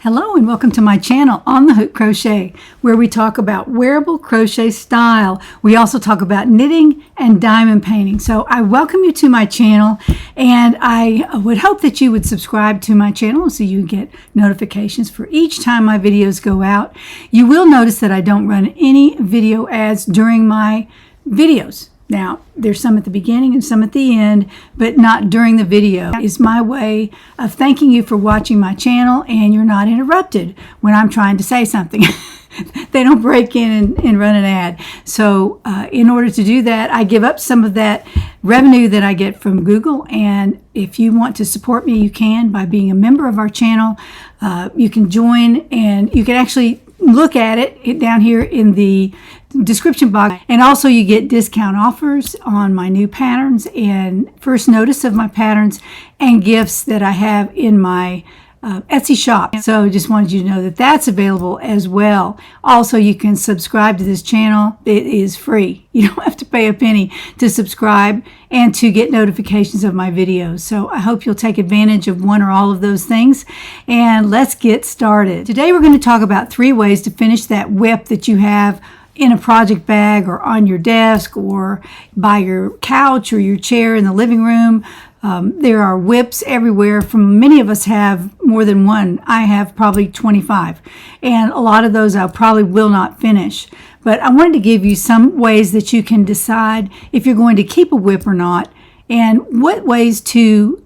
Hello and welcome to my channel, On the Hook Crochet, where we talk about wearable crochet style. We also talk about knitting and diamond painting. So I welcome you to my channel, and I would hope that you would subscribe to my channel so you get notifications for each time my videos go out. You will notice that I don't run any video ads during my videos. Now, there's some at the beginning and some at the end, but not during the video. It's my way of thanking you for watching my channel, and you're not interrupted when I'm trying to say something. They don't break in and run an ad. So in order to do that, I give up some of that revenue that I get from Google. And if you want to support me, you can by being a member of our channel. You can join, and you can actually look at it down here in the description box, and also you get discount offers on my new patterns and first notice of my patterns and gifts that I have in my Etsy shop. So just wanted you to know that that's available as well. Also, you can subscribe to this channel. It is free. You don't have to pay a penny to subscribe and to get notifications of my videos. So I hope you'll take advantage of one or all of those things. And let's get started. Today we're going to talk about 3 ways to finish that whip that you have in a project bag or on your desk or by your couch or your chair in the living room. There are whips everywhere. Many of us have more than one. I have probably 25, and a lot of those I probably will not finish. But I wanted to give you some ways that you can decide if you're going to keep a whip or not, and what ways to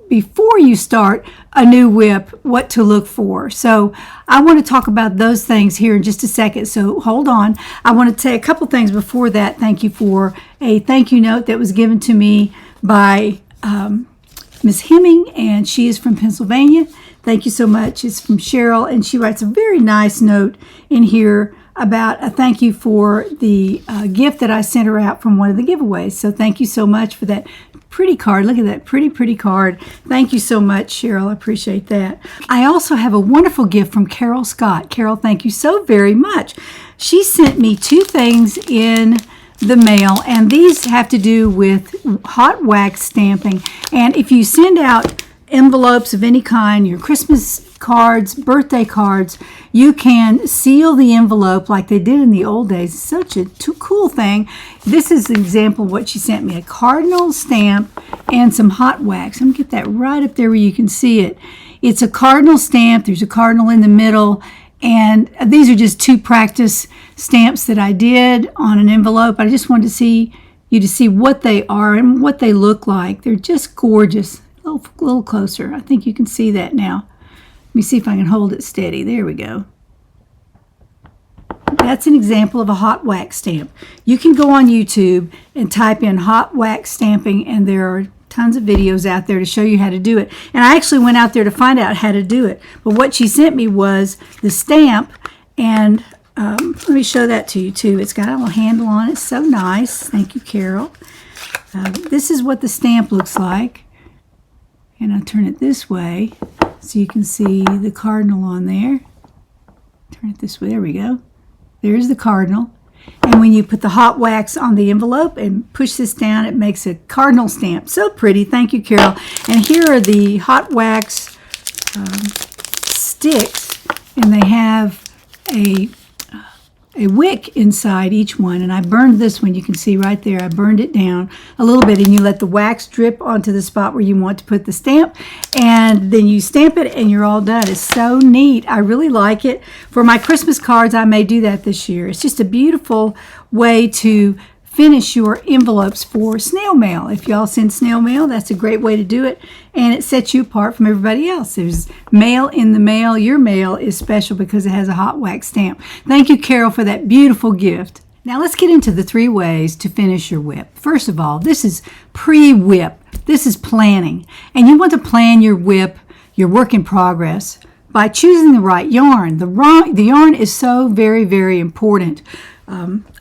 before you start a new whip, what to look for. So I want to talk about those things here in just a second. So hold on. I want to say a couple things before that. Thank you for a thank you note that was given to me by Miss Hemming, and she is from Pennsylvania. Thank you so much. It's from Cheryl, and she writes a very nice note in here about a thank you for the gift that I sent her out from one of the giveaways. So thank you so much for that pretty card. Look at that pretty card. Thank you so much, Cheryl. I appreciate that. I also have a wonderful gift from Carol Scott. Carol, thank you so very much. She sent me 2 things in the mail, and these have to do with hot wax stamping. And if you send out envelopes of any kind, your Christmas cards, birthday cards, you can seal the envelope like they did in the old days. It's such a cool thing. This is an example of what she sent me: a cardinal stamp and some hot wax. I'm gonna get that right up there where you can see it. It's a cardinal stamp. There's a cardinal in the middle, and these are just 2 practice stamps that I did on an envelope. I just wanted to see what they are and what they look like. They're just gorgeous. A little closer. I think you can see that now. Let me see if I can hold it steady. There we go. That's an example of a hot wax stamp. You can go on YouTube and type in hot wax stamping, and there are tons of videos out there to show you how to do it. And I actually went out there to find out how to do it. But what she sent me was the stamp, and let me show that to you too. It's got a little handle on it. So nice. Thank you, Carol. This is what the stamp looks like. And I'll turn it this way so you can see the cardinal on there. Turn it this way. There we go. There's the cardinal. And when you put the hot wax on the envelope and push this down, it makes a cardinal stamp. So pretty. Thank you, Carol. And here are the hot wax sticks, and they have a wick inside each one. And I burned this one. You can see right there. I burned it down a little bit, and you let the wax drip onto the spot where you want to put the stamp, and then you stamp it, and you're all done. It's so neat. I really like it. For my Christmas cards, I may do that this year. It's just a beautiful way to finish your envelopes for snail mail. If y'all send snail mail, that's a great way to do it, and it sets you apart from everybody else. There's mail in the mail. Your mail is special because it has a hot wax stamp. Thank you, Carol, for that beautiful gift. Now let's get into the 3 ways to finish your whip. First of all, this is pre-whip. This is planning, and you want to plan your whip, your work in progress, by choosing the right yarn. The yarn is so very important.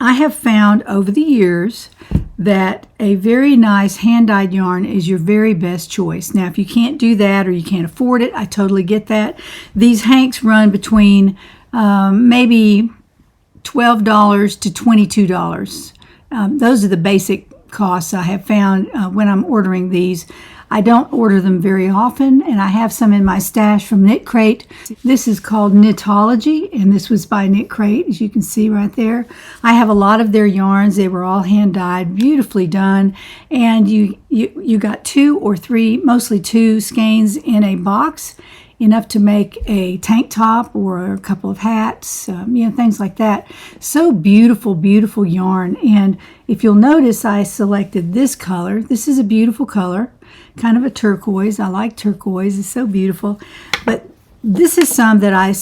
I have found over the years that a very nice hand-dyed yarn is your very best choice. Now, if you can't do that or you can't afford it, I totally get that. These hanks run between maybe $12 to $22. Those are the basic costs I have found when I'm ordering these. I don't order them very often, and I have some in my stash from Knit Crate. This is called Knitology, and this was by Knit Crate, as you can see right there. I have a lot of their yarns. They were all hand dyed, beautifully done, and you got 2 or 3, mostly 2 skeins in a box, enough to make a tank top or a couple of hats, things like that. So beautiful, beautiful yarn. And if you'll notice, I selected this color. This is a beautiful color, kind of a turquoise. I like turquoise, it's so beautiful. But this is some that I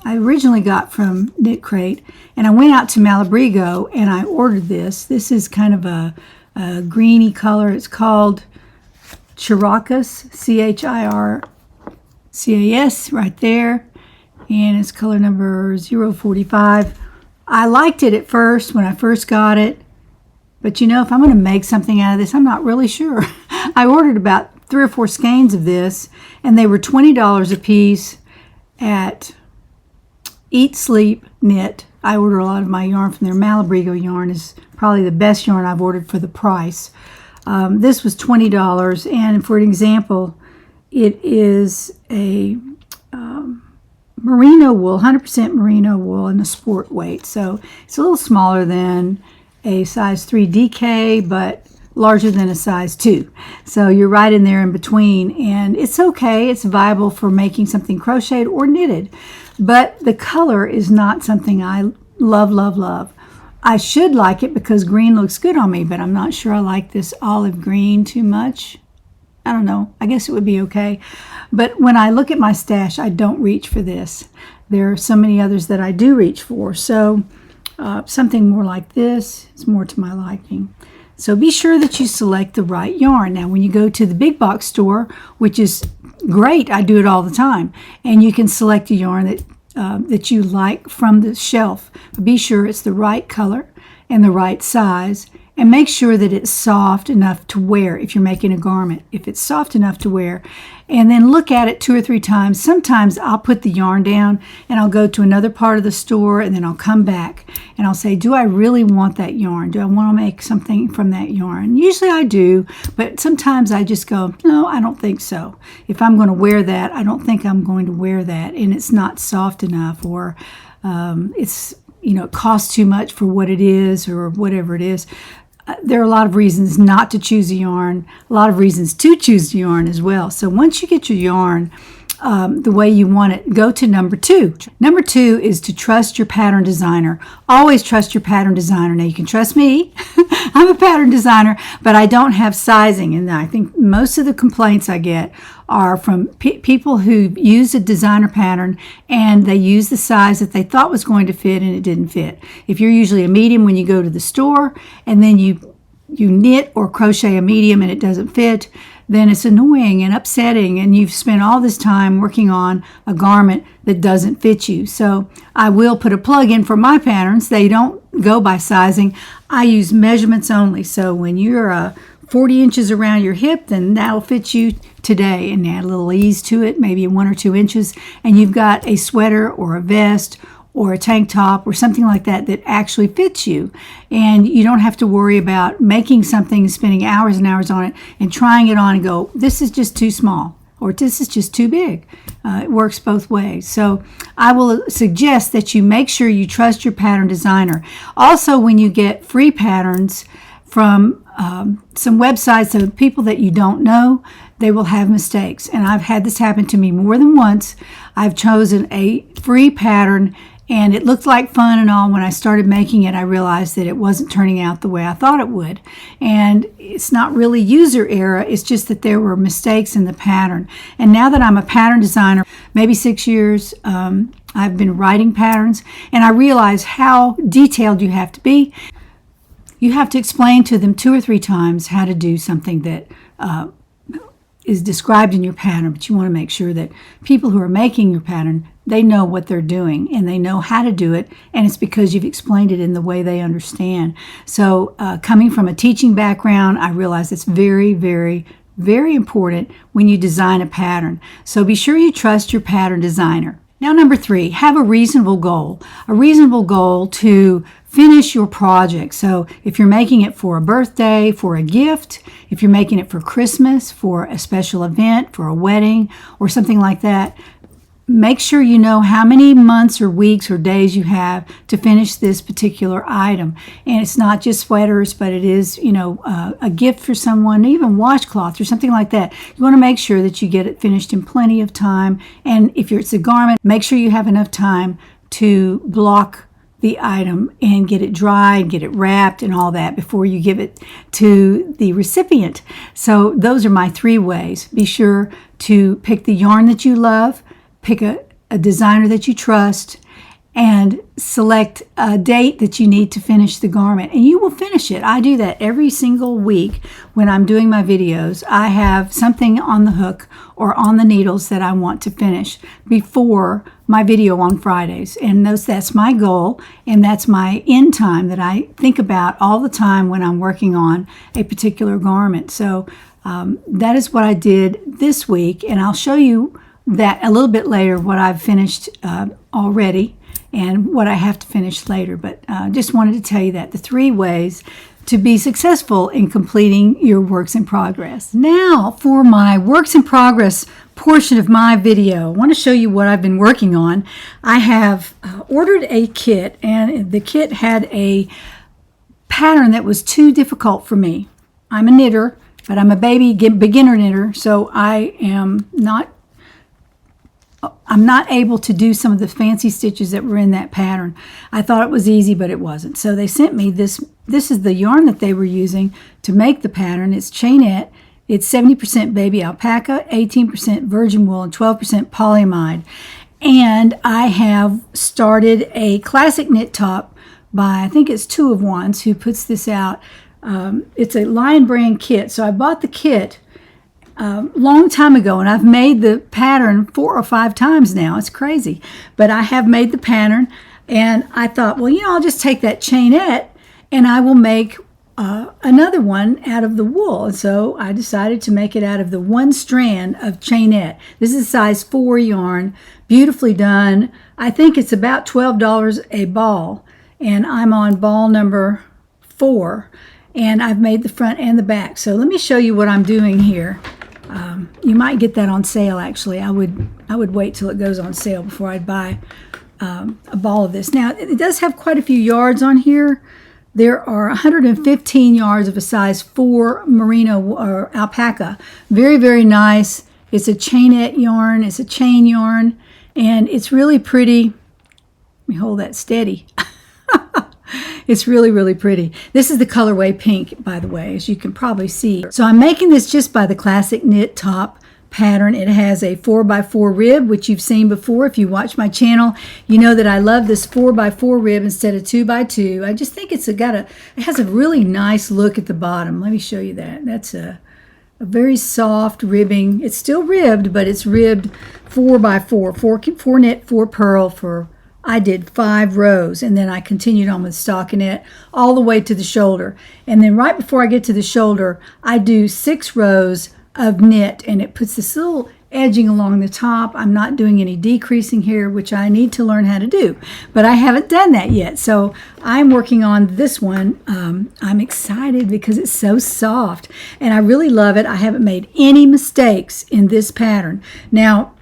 originally got from Knit Crate, and I went out to Malabrigo and I ordered this. This is kind of a greeny color. It's called Chiracas, CHIRCAS right there, and it's color number 045. I liked it at first when I first got it, but if I'm going to make something out of this, I'm not really sure. I ordered about 3 or 4 skeins of this, and they were $20 a piece at Eat Sleep Knit. I order a lot of my yarn from there. Malabrigo yarn is probably the best yarn I've ordered for the price. This was $20, and for an example, it is a merino wool, 100% merino wool, and a sport weight. So it's a little smaller than a size 3 DK, but larger than a size 2. So you're right in there in between, and it's okay. It's viable for making something crocheted or knitted. But the color is not something I love, love, love. I should like it because green looks good on me, but I'm not sure I like this olive green too much. I don't know. I guess it would be okay. But when I look at my stash, I don't reach for this. There are so many others that I do reach for. So something more like this is more to my liking. So be sure that you select the right yarn. Now, when you go to the big box store, which is great, I do it all the time, and you can select a yarn that you like from the shelf. But be sure it's the right color and the right size. And make sure that it's soft enough to wear if you're making a garment. If it's soft enough to wear, and then look at it 2 or 3 times. Sometimes I'll put the yarn down and I'll go to another part of the store, and then I'll come back and I'll say, do I really want that yarn? Do I want to make something from that yarn? Usually I do, but sometimes I just go, no, I don't think so. If I'm going to wear that, I don't think I'm going to wear that, and it's not soft enough, or it's, it costs too much for what it is, or whatever it is. There are a lot of reasons not to choose a yarn, a lot of reasons to choose a yarn as well. So once you get your yarn the way you want it, go to number 2. Number 2 is to trust your pattern designer. Always trust your pattern designer. Now, you can trust me. I'm a pattern designer, but I don't have sizing. And I think most of the complaints I get are from people who use a designer pattern and they use the size that they thought was going to fit and it didn't fit. If you're usually a medium when you go to the store, and then you knit or crochet a medium and it doesn't fit, then it's annoying and upsetting, and you've spent all this time working on a garment that doesn't fit you. So I will put a plug in for my patterns. They don't go by sizing. I use measurements only. So when you're 40 inches around your hip, then that'll fit you today, and add a little ease to it, maybe 1 or 2 inches, and you've got a sweater or a vest or a tank top or something like that that actually fits you. And you don't have to worry about making something, spending hours and hours on it, and trying it on and go, this is just too small, or this is just too big. It works both ways. So I will suggest that you make sure you trust your pattern designer. Also, when you get free patterns from some websites of people that you don't know, they will have mistakes. And I've had this happen to me more than once. I've chosen a free pattern, and it looked like fun and all. When I started making it, I realized that it wasn't turning out the way I thought it would. And it's not really user error. It's just that there were mistakes in the pattern. And now that I'm a pattern designer, maybe 6 years, I've been writing patterns, and I realize how detailed you have to be. You have to explain to them 2 or 3 times how to do something that is described in your pattern, but you want to make sure that people who are making your pattern, they know what they're doing and they know how to do it, and it's because you've explained it in the way they understand. So coming from a teaching background, I realize it's very, very, very important when you design a pattern. So be sure you trust your pattern designer. Now, number 3, have a reasonable goal. A reasonable goal to finish your project. So if you're making it for a birthday, for a gift, if you're making it for Christmas, for a special event, for a wedding, or something like that, make sure you know how many months or weeks or days you have to finish this particular item. And it's not just sweaters, but it is, a gift for someone, even washcloth or something like that. You want to make sure that you get it finished in plenty of time. And if it's a garment, make sure you have enough time to block the item and get it dried, get it wrapped and all that before you give it to the recipient. So those are my 3 ways. Be sure to pick the yarn that you love, pick a designer that you trust, and select a date that you need to finish the garment. And you will finish it. I do that every single week when I'm doing my videos. I have something on the hook or on the needles that I want to finish before my video on Fridays. And that's my goal, and that's my end time that I think about all the time when I'm working on a particular garment. So that is what I did this week, and I'll show you that a little bit later, what I've finished already and what I have to finish later. But just wanted to tell you that the 3 ways to be successful in completing your works in progress. Now for my works in progress portion of my video, I want to show you what I've been working on. I have ordered a kit, and the kit had a pattern that was too difficult for me. I'm a knitter, but I'm a beginner knitter, so I'm not able to do some of the fancy stitches that were in that pattern. I thought it was easy, but it wasn't. So they sent me this. This is the yarn that they were using to make the pattern. It's chainette. It's 70% baby alpaca, 18% virgin wool, and 12% polyamide. And I have started a classic knit top by, I think it's 2 of Wands who puts this out. It's a Lion Brand kit. So I bought the kit long time ago, and I've made the pattern 4 or 5 times now. It's crazy, but I have made the pattern, and I thought, well, I'll just take that chainette and I will make another one out of the wool. And so I decided to make it out of the 1 strand of chainette. This is size 4 yarn, beautifully done. I think it's about $12 a ball, and I'm on ball number 4, and I've made the front and the back. So let me show you what I'm doing here. You might get that on sale, actually. I would wait till it goes on sale before I'd buy a ball of this. Now, it does have quite a few yards on here. There are 115 yards of a size 4 merino or alpaca. Very, very nice. It's a chainette yarn. It's a chain yarn, and it's really pretty. Let me hold that steady. It's really, really pretty. This is the colorway pink, by the way, as you can probably see. So I'm making this just by the classic knit top pattern. It has a 4x4 rib, which you've seen before. If you watch my channel, you know that I love this 4x4 rib instead of 2x2. I just think it has a really nice look at the bottom. Let me show you that. That's a very soft ribbing. It's still ribbed, but it's ribbed 4x4, 4 knit, 4 purl I did 5 rows, and then I continued on with stockinette all the way to the shoulder. And then right before I get to the shoulder, I do 6 rows of knit, and it puts this little edging along the top. I'm not doing any decreasing here, which I need to learn how to do, but I haven't done that yet. So I'm working on this one. I'm excited because it's so soft, and I really love it. I haven't made any mistakes in this pattern. Now,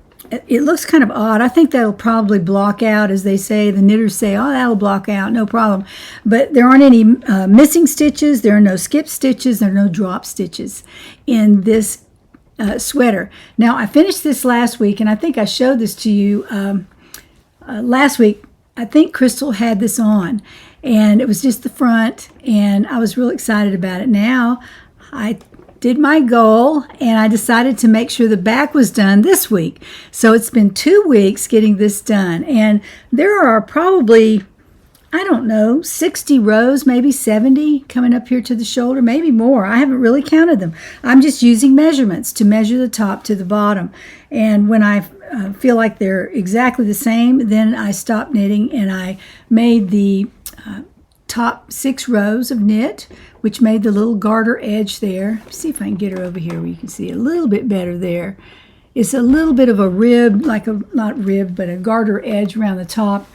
it looks kind of odd. I think that'll probably block out, as they say. The knitters say, oh, that'll block out, no problem. But there aren't any missing stitches. There are no skip stitches. There are no drop stitches in this sweater. Now, I finished this last week, and I think I showed this to you last week. I think Crystal had this on, and it was just the front, and I was real excited about it. Now, I did my goal, and I decided to make sure the back was done this week. So it's been 2 weeks getting this done, and there are probably, I don't know, 60 rows, maybe 70 coming up here to the shoulder, maybe more. I haven't really counted them. I'm just using measurements to measure the top to the bottom, and when I feel like they're exactly the same, then I stop knitting, and I made the top 6 rows of knit, which made the little garter edge there. Let's see if I can get her over here where you can see a little bit better there. it's a little bit of a rib, like a, not rib, but a garter edge around the top.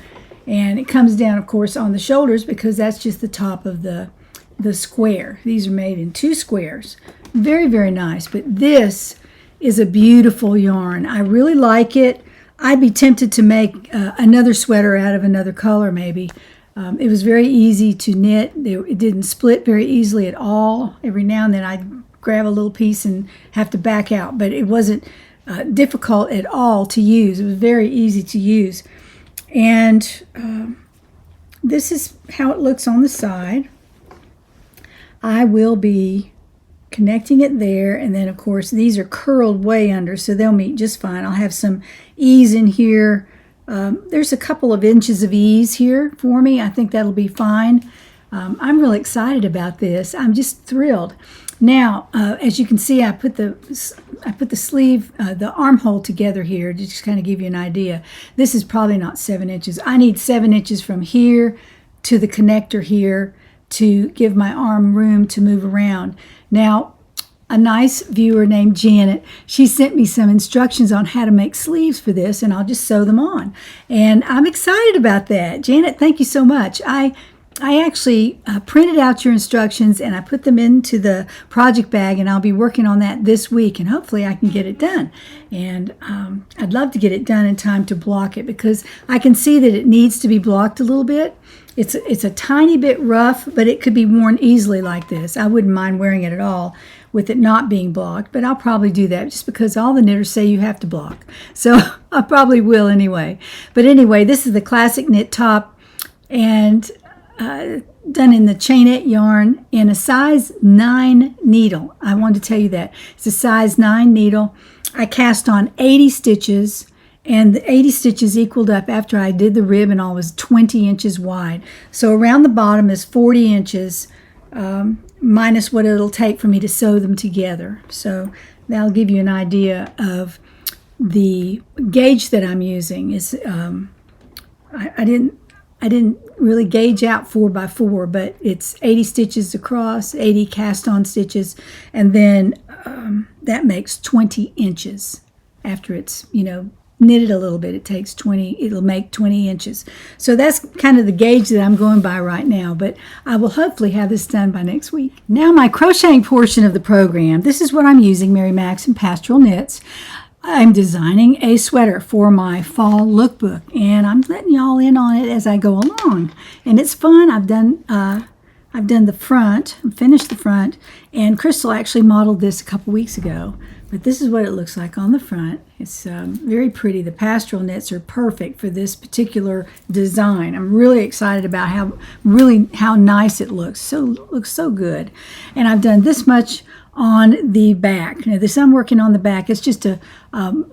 And it comes down, of course, on the shoulders because that's just the top of the square. These are made in 2 squares. Very, very nice. But this is a beautiful yarn. I really like it. I'd be tempted to make another sweater out of another color maybe. It was very easy to knit. It didn't split very easily at all. Every now and then I'd grab a little piece and have to back out. But it wasn't difficult at all to use. It was very easy to use. And this is how it looks on the side. I will be connecting it there, and then of course these are curled way under, so they'll meet just fine. I'll have some ease in here. There's a couple of inches of ease here for me. I think that'll be fine. I'm really excited about this. I'm just thrilled. Now, as you can see, I put the sleeve, the armhole together here to just kind of give you an idea. This is probably not 7 inches. I need 7 inches from here to the connector here to give my arm room to move around. Now, a nice viewer named Janet, she sent me some instructions on how to make sleeves for this, and I'll just sew them on. And I'm excited about that. Janet, thank you so much. I actually printed out your instructions and I put them into the project bag, and I'll be working on that this week, and hopefully I can get it done. And I'd love to get it done in time to block it because I can see that it needs to be blocked a little bit. It's a tiny bit rough, but it could be worn easily like this. I wouldn't mind wearing it at all with it not being blocked, but I'll probably do that just because all the knitters say you have to block. So I probably will anyway. But anyway, this is the classic knit top, and done in the chainette yarn in a size 9 needle. I wanted to tell you that. It's a size 9 needle. I cast on 80 stitches, and the 80 stitches equaled up after I did the rib and all was 20 inches wide. So around the bottom is 40 inches minus what it'll take for me to sew them together. So that'll give you an idea of the gauge that I'm using. Is I didn't really gauge out 4x4, but it's 80 stitches across, 80 cast on stitches, and then that makes 20 inches. After it's, knitted a little bit, it'll make 20 inches. So that's kind of the gauge that I'm going by right now, but I will hopefully have this done by next week. Now my crocheting portion of the program, this is what I'm using, Mary Max and Pastoral Knits. I'm designing a sweater for my fall lookbook, and I'm letting y'all in on it as I go along. And it's fun. I've done the front, finished the front, and Crystal actually modeled this a couple weeks ago. But this is what it looks like on the front. It's very pretty. The pastoral knits are perfect for this particular design. I'm really excited about how nice it looks. Looks so good. And I've done this much on the back. Now this I'm working on the back. It's just a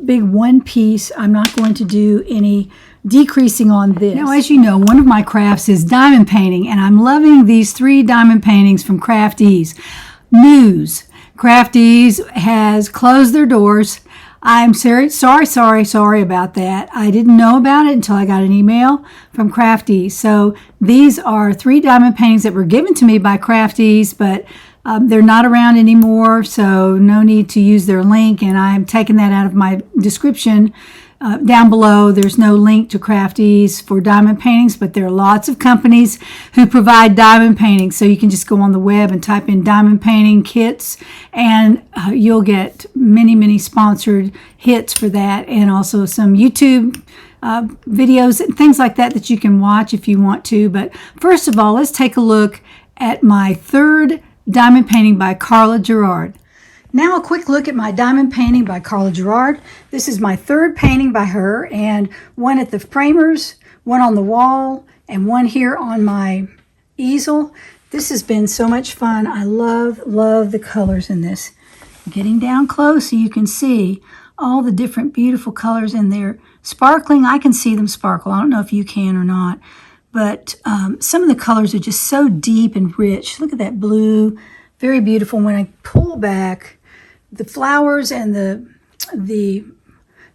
big one piece. I'm not going to do any decreasing on this. Now, as you know, one of my crafts is diamond painting, and I'm loving these 3 diamond paintings from Crafties. News. Crafties has closed their doors. I'm sorry about that. I didn't know about it until I got an email from Crafties. So these are 3 diamond paintings that were given to me by Crafties, but they're not around anymore, so no need to use their link, and I'm taking that out of my description. Down below, there's no link to Crafties for diamond paintings, but there are lots of companies who provide diamond paintings, so you can just go on the web and type in diamond painting kits, and you'll get many, many sponsored hits for that, and also some YouTube videos and things like that you can watch if you want to. But first of all, let's take a look at my 3rd diamond painting by Carla Gerard. Now a quick look at my diamond painting by Carla Gerard. This is my 3rd painting by her, and one at the framers, one on the wall, and one here on my easel. This has been so much fun. I love the colors in this. Getting down close so you can see all the different beautiful colors in there. Sparkling, I can see them sparkle. I don't know if you can or not. But some of the colors are just so deep and rich. Look at that blue, very beautiful. When I pull back, the flowers and the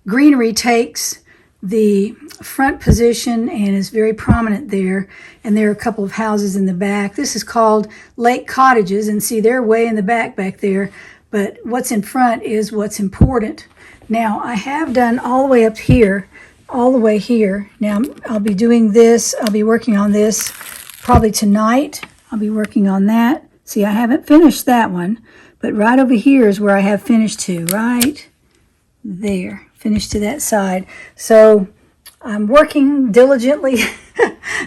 greenery takes the front position and is very prominent there. And there are a couple of houses in the back. This is called Lake Cottages, and see, they're way in the back there. But what's in front is what's important. Now I have done all the way up here, all the way here. Now I'll be doing this, I'll be working on this probably tonight. I'll be working on that. See, I haven't finished that one, but right over here is where I have finished to, right there, finished to that side. So I'm working diligently.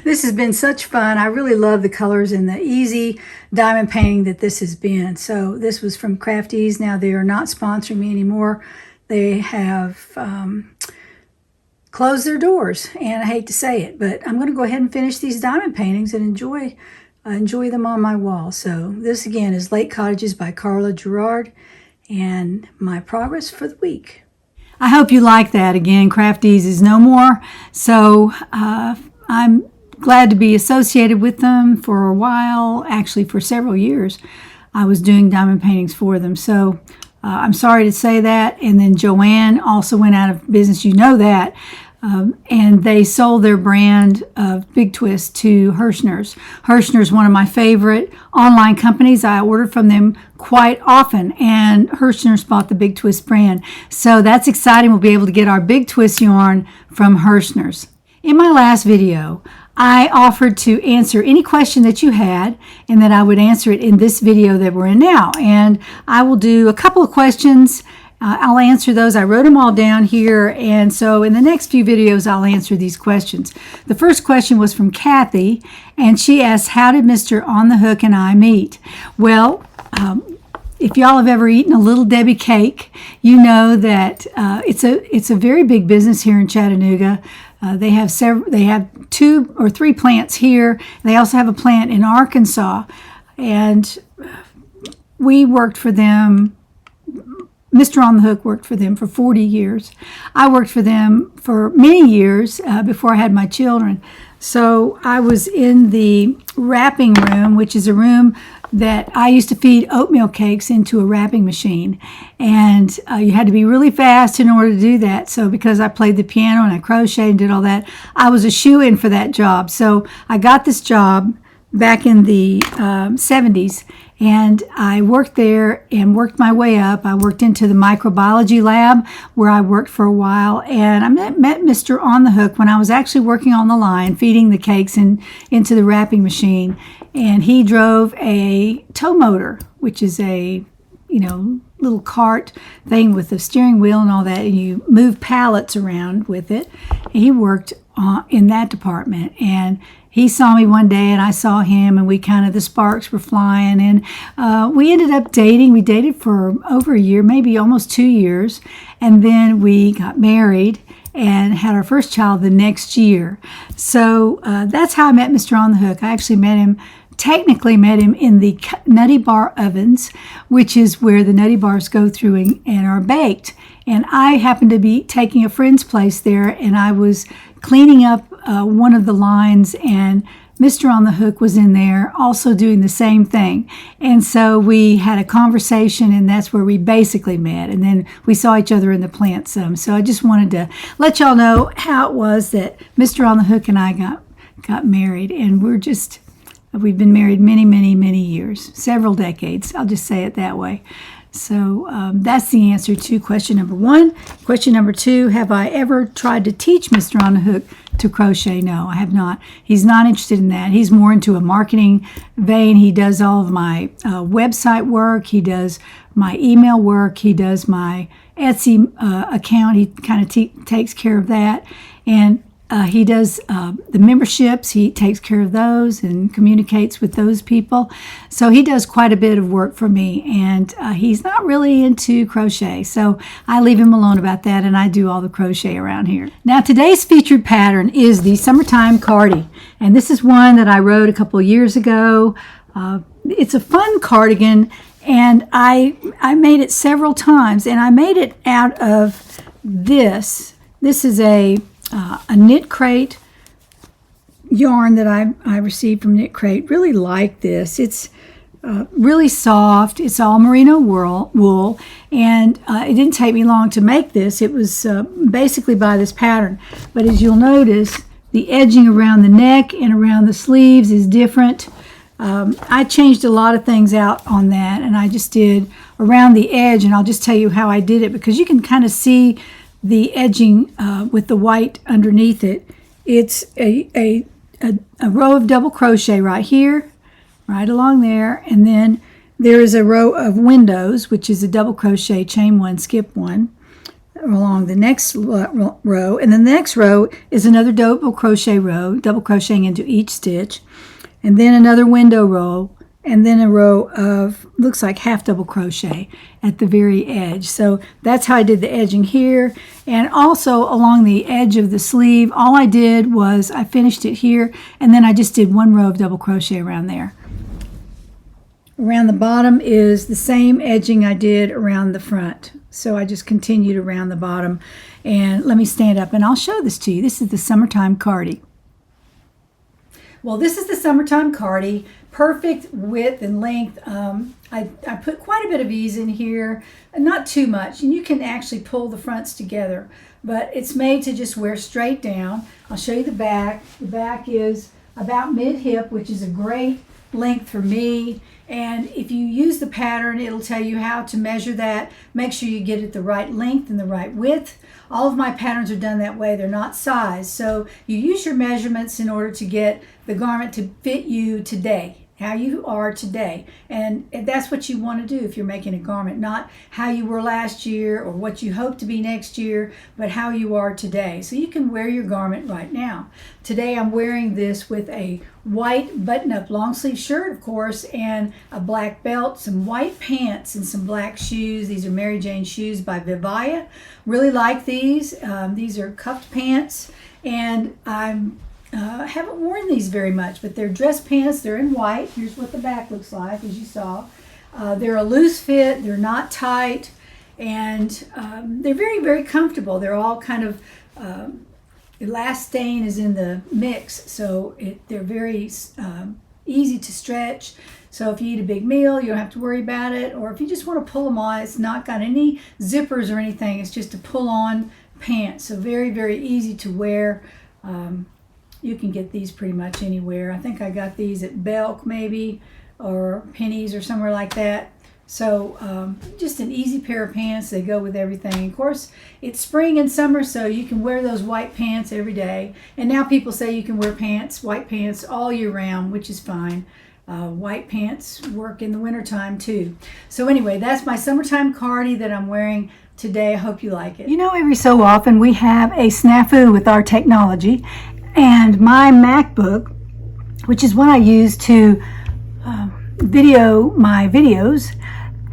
This has been such fun. I really love the colors and the easy diamond painting that this has been. So this was from Crafties. Now they are not sponsoring me anymore. They have closed their doors, and I hate to say it, but I'm going to go ahead and finish these diamond paintings and enjoy them on my wall. So this again is Lake Cottages by Carla Gerard, and my progress for the week. I hope you like that. Again, Crafties is no more, so I'm glad to be associated with them for a while. Actually, for several years, I was doing diamond paintings for them. So I'm sorry to say that. And then Joanne also went out of business. You know that. And they sold their brand of Big Twist to Hirschner's. Hirschner's one of my favorite online companies. I order from them quite often, and Hirschner's bought the Big Twist brand. So that's exciting. We'll be able to get our Big Twist yarn from Hirschner's. In my last video, I offered to answer any question that you had, and that I would answer it in this video that we're in now. And I will do a couple of questions. I'll answer those. I wrote them all down here, and so in the next few videos I'll answer these questions. The first question was from Kathy, and she asked, how did Mr. On the Hook and I meet? Well, if y'all have ever eaten a Little Debbie cake, you know that it's a very big business here in Chattanooga. They have 2 or 3 plants here. They also have a plant in Arkansas, and we worked for them. Mr. On the Hook worked for them for 40 years. I worked for them for many years before I had my children. So I was in the wrapping room, which is a room that I used to feed oatmeal cakes into a wrapping machine. And you had to be really fast in order to do that. So because I played the piano and I crocheted and did all that, I was a shoo-in for that job. So I got this job back in the 70s. And I worked there and worked my way up. I worked into the microbiology lab where I worked for a while. And I met Mr. On the Hook when I was actually working on the line, feeding the cakes into the wrapping machine. And he drove a tow motor, which is a, little cart thing with a steering wheel and all that. And you move pallets around with it. And he worked in that department. And he saw me one day and I saw him, and the sparks were flying, and we ended up dating. We dated for over a year, maybe almost 2 years. And then we got married and had our first child the next year. So that's how I met Mr. On the Hook. I actually technically met him in the Nutty Bar ovens, which is where the Nutty Bars go through and are baked. And I happened to be taking a friend's place there, and I was cleaning up one of the lines, and Mr. On the Hook was in there also doing the same thing. And so we had a conversation, and that's where we basically met. And then we saw each other in the plant some. So I just wanted to let y'all know how it was that Mr. On the Hook and I got married. And we've been married many, many, many years, several decades. I'll just say it that way. So that's the answer to question number 1. Question number 2, have I ever tried to teach Mr. On the Hook to crochet? No, I have not. He's not interested in that. He's more into a marketing vein. He does all of my website work. He does my email work. He does my Etsy account. He kind of takes care of that. And he does the memberships. He takes care of those and communicates with those people. So he does quite a bit of work for me, and he's not really into crochet. So I leave him alone about that, and I do all the crochet around here. Now today's featured pattern is the Summertime Cardigan, and this is one that I wrote a couple of years ago. It's a fun cardigan, and I made it several times, and I made it out of this. This is a Knit Crate yarn that I received from Knit Crate. Really like this. It's really soft. It's all merino wool, and it didn't take me long to make this. It was basically by this pattern, but as you'll notice, the edging around the neck and around the sleeves is different I changed a lot of things out on that, and I just did around the edge, and I'll just tell you how I did it because you can kind of see the edging with the white underneath it. It's a row of double crochet right here, right along there, and then there is a row of windows, which is a double crochet, chain one, skip one, along the next row, and then the next row is another double crochet row, double crocheting into each stitch, and then another window row, and then a row of, looks like half double crochet at the very edge. So that's how I did the edging here. And also along the edge of the sleeve, all I did was I finished it here, and then I just did one row of double crochet around there. Around the bottom is the same edging I did around the front. So I just continued around the bottom. And let me stand up and I'll show this to you. This is the Summertime Cardi. Well, this is the Summertime Cardi, perfect width and length. I put quite a bit of ease in here, not too much, and you can actually pull the fronts together, but it's made to just wear straight down. I'll show you the back. The back is about mid-hip, which is a great length for me. And if you use the pattern, it'll tell you how to measure that. Make sure you get it the right length and the right width. All of my patterns are done that way. They're not sized. So you use your measurements in order to get the garment to fit you today, how you are today. And that's what you want to do if you're making a garment, not how you were last year or what you hope to be next year, but how you are today. So you can wear your garment right now. Today I'm wearing this with a white button-up long sleeve shirt, of course, and a black belt, some white pants, and some black shoes. These are Mary Jane shoes by Vivaya. Really like these. These are cuffed pants, and I haven't worn these very much, but they're dress pants. They're in white. Here's what the back looks like, as you saw. They're a loose fit. They're not tight, and they're very, very comfortable. They're all kind of elastane is in the mix, so they're very easy to stretch. So if you eat a big meal, you don't have to worry about it. Or if you just want to pull them on, it's not got any zippers or anything. It's just a pull-on pants. So very, very easy to wear. You can get these pretty much anywhere. I think I got these at Belk maybe, or Penny's or somewhere like that. So just an easy pair of pants. They go with everything. Of course, it's spring and summer, so you can wear those white pants every day. And now people say you can wear pants, white pants, all year round, which is fine. White pants work in the wintertime too. So anyway, that's my Summertime Cardi that I'm wearing today. I hope you like it. You know, every so often we have a snafu with our technology, and my MacBook, which is what I use to video my videos,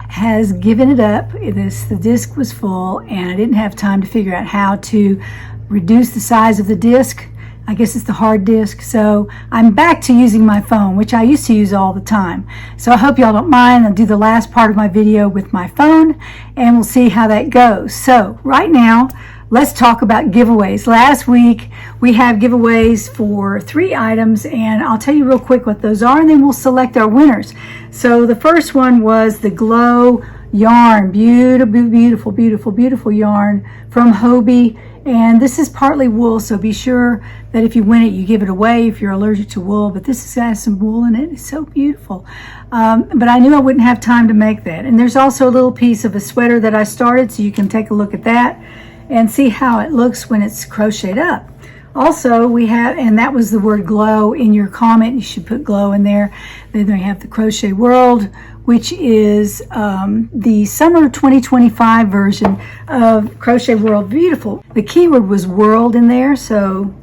has given it up. The disc was full, and I didn't have time to figure out how to reduce the size of the disc. I guess it's the hard disk. So I'm back to using my phone, which I used to use all the time. So I hope y'all don't mind. I'll do the last part of my video with my phone, and we'll see how that goes. So right now, let's talk about giveaways. Last week, we have giveaways for 3 items, and I'll tell you real quick what those are, and then we'll select our winners. So the first one was the Glow yarn. Beautiful, beautiful, beautiful, beautiful yarn from Hobie. And this is partly wool, so be sure that if you win it, you give it away if you're allergic to wool. But this has some wool in it. It's so beautiful. But I knew I wouldn't have time to make that. And there's also a little piece of a sweater that I started, so you can take a look at that and see how it looks when it's crocheted up. Also, we have, and that was the word glow in your comment. You should put glow in there. Then we have the Crochet World, which is the summer 2025 version of Crochet World. Beautiful. The keyword was world in there, so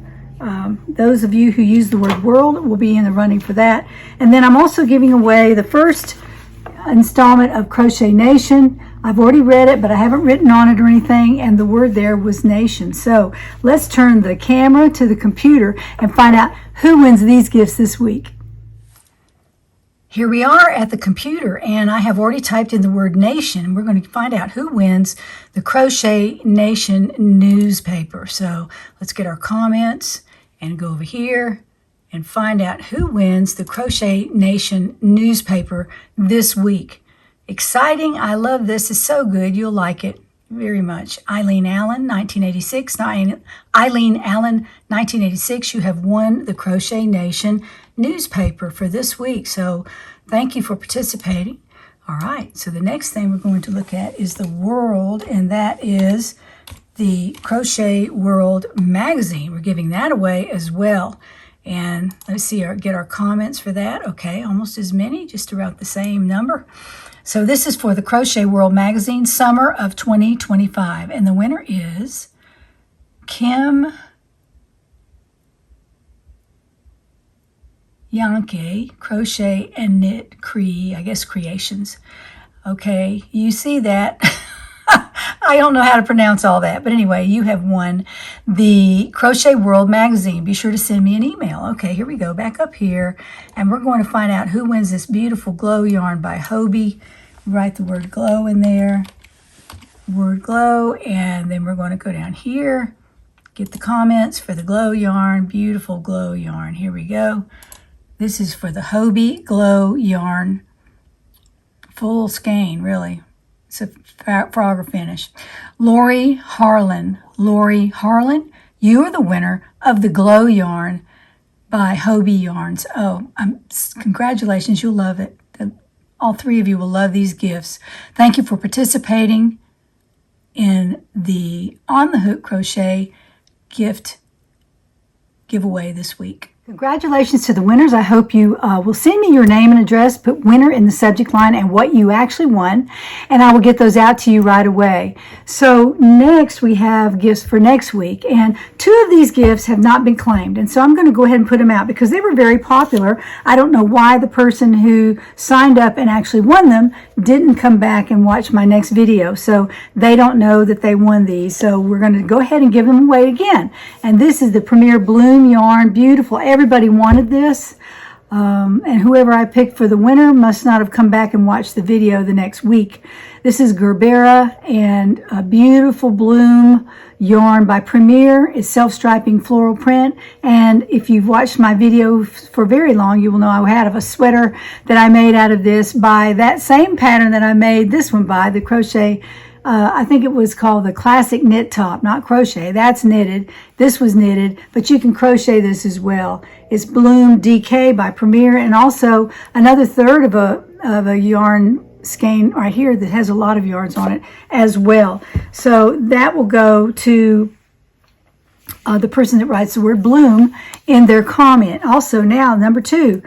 those of you who use the word world will be in the running for that. And then I'm also giving away the first installment of Crochet Nation. I've already read it, but I haven't written on it or anything, and the word there was nation. So let's turn the camera to the computer and find out who wins these gifts this week. Here we are at the computer, and I have already typed in the word nation. We're going to find out who wins the Crochet Nation newspaper. So let's get our comments and go over here and find out who wins the Crochet Nation newspaper this week. Exciting. I love this. It's so good. You'll like it. very much. Eileen Allen, 1986. Eileen Allen, 1986. You have won the Crochet Nation newspaper for this week. So thank you for participating. All right. So the next thing we're going to look at is the World, and that is the Crochet World magazine. We're giving that away as well. And let's see, get our comments for that. Okay, almost as many, just about the same number. So this is for the Crochet World magazine, summer of 2025. And the winner is Kim Yankee, Crochet and Knit Creations. Okay, you see that. I don't know how to pronounce all that, but anyway, you have won the Crochet World magazine. Be sure to send me an email. Okay, here we go, back up here, and we're going to find out who wins this beautiful glow yarn by Hobie. Write the word glow in there, word glow, and then we're going to go down here, get the comments for the glow yarn, beautiful glow yarn. Here we go. This is for the Hobie glow yarn, full skein, really. It's a frogger finish. Lori Harlan, you are the winner of the glow yarn by Hobie Yarns. Oh, congratulations, you'll love it. All three of you will love these gifts. Thank you for participating in the On the Hook Crochet gift giveaway this week. Congratulations to the winners. I hope you will send me your name and address, put winner in the subject line and what you actually won, and I will get those out to you right away. So next we have gifts for next week, and 2 of these gifts have not been claimed, and so I'm going to go ahead and put them out because they were very popular. I don't know why the person who signed up and actually won them didn't come back and watch my next video, so they don't know that they won these. So we're going to go ahead and give them away again. And this is the Premier Bloom yarn, beautiful. Everybody wanted this, and whoever I picked for the winner must not have come back and watched the video the next week. This is Gerbera and a beautiful bloom yarn by Premier. It's self-striping floral print, and if you've watched my video for very long, you will know I had a sweater that I made out of this by that same pattern that I made this one by, the Crochet. I think it was called the Classic Knit Top, not crochet. That's knitted. This was knitted, but you can crochet this as well. It's Bloom DK by Premier, and also another third of a yarn skein right here that has a lot of yarns on it as well. So that will go to the person that writes the word bloom in their comment. Also now, number 2,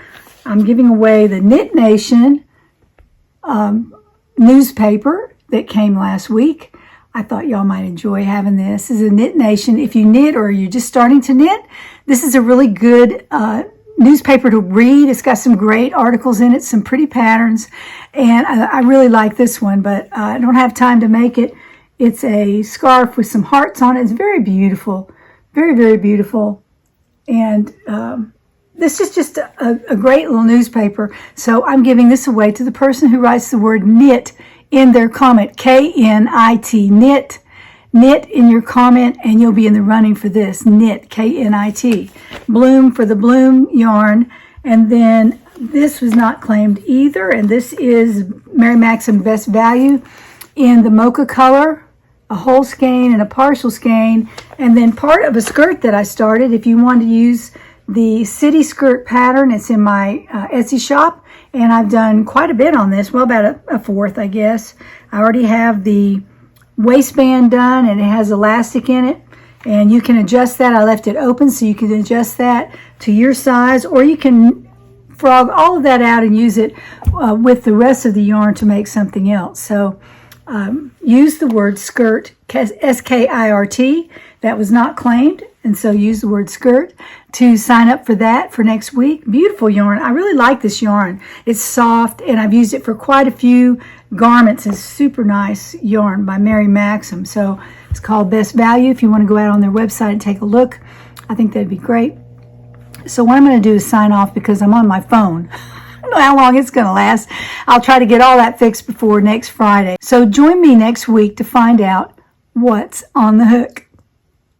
I'm giving away the Knit Nation newspaper that came last week. I thought y'all might enjoy having this. This is a Knit Nation. If you knit or you're just starting to knit, this is a really good newspaper to read. It's got some great articles in it, some pretty patterns, and I really like this one, but I don't have time to make it. It's a scarf with some hearts on it. It's very beautiful, very, very beautiful, and this is just a great little newspaper. So I'm giving this away to the person who writes the word knit in their comment, K-N-I-T, knit. Knit in your comment, and you'll be in the running for this. Knit, K-N-I-T. Bloom for the Bloom yarn. And then this was not claimed either, and this is Mary Maxim Best Value in the mocha color, a whole skein and a partial skein, and then part of a skirt that I started. If you want to use the city skirt pattern, it's in my Etsy shop, and I've done quite a bit on this, well, about a fourth, I guess. I already have the waistband done, and it has elastic in it, and you can adjust that. I left it open so you can adjust that to your size, or you can frog all of that out and use it with the rest of the yarn to make something else. So use the word skirt, S-K-I-R-T. That was not claimed, and so use the word skirt to sign up for that for next week. Beautiful yarn. I really like this yarn. It's soft, and I've used it for quite a few garments. It's super nice yarn by Mary Maxim. So it's called Best Value. If you want to go out on their website and take a look, I think that'd be great. So what I'm going to do is sign off because I'm on my phone. I don't know how long it's going to last. I'll try to get all that fixed before next Friday. So join me next week to find out what's on the hook.